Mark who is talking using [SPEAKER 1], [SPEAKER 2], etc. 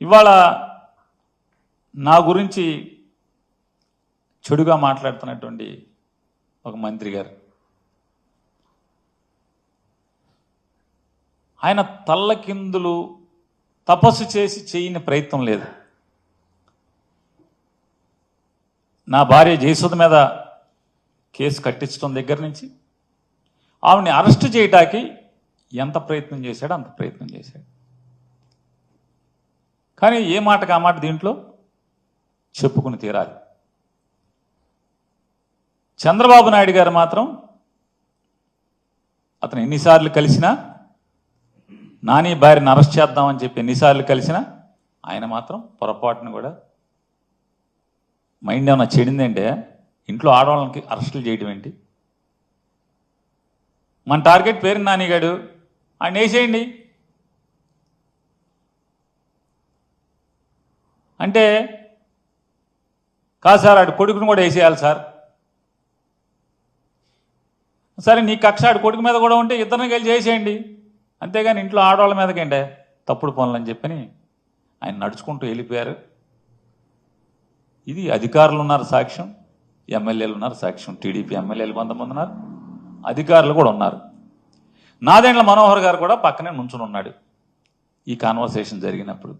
[SPEAKER 1] ఇవాళ నా గురించి చెడుగా మాట్లాడుతున్నటువంటి ఒక మంత్రి గారు, ఆయన తల్లకిందులు తపస్సు చేసి చేయని ప్రయత్నం లేదు. నా భార్య జయసుధ మీద కేసు కట్టించడం దగ్గర నుంచి ఆవిడని అరెస్ట్ చేయటానికి ఎంత ప్రయత్నం చేశాడో అంత ప్రయత్నం చేశాడు. కానీ ఏ మాటకు ఆ మాట దీంట్లో చెప్పుకుని తీరాలి. చంద్రబాబు నాయుడు గారు మాత్రం అతను ఎన్నిసార్లు కలిసినా, నాని భార్యను అరెస్ట్ చేద్దామని చెప్పి ఎన్నిసార్లు కలిసినా ఆయన మాత్రం పొరపాటును కూడా మైండ్ ఏమన్నా చెడిందంటే ఇంట్లో ఆడవాళ్ళకి అరెస్టులు చేయడం ఏంటి? మన టార్గెట్ పేరు నానిగాడు, ఆయన వేసేయండి అంటే, కాదు సార్ ఆడు కొడుకును కూడా వేసేయాలి సార్. సరే నీ కక్ష ఆడు కొడుకు మీద కూడా ఉంటే ఇద్దరిని కలిసి చేసేయండి, అంతేగాని ఇంట్లో ఆడవాళ్ళ మీదకేంటే తప్పుడు పనులు అని చెప్పని ఆయన నడుచుకుంటూ వెళ్ళిపోయారు. ఇది అధికారులు ఉన్నారు సాక్ష్యం, ఎమ్మెల్యేలు ఉన్నారు సాక్ష్యం. టీడీపీ ఎమ్మెల్యేలు కొంతమంది ఉన్నారు, అధికారులు కూడా ఉన్నారు. నాదెండ్ల మనోహర్ గారు కూడా పక్కనే నుంచుని ఉన్నాడు ఈ కాన్వర్సేషన్ జరిగినప్పుడు.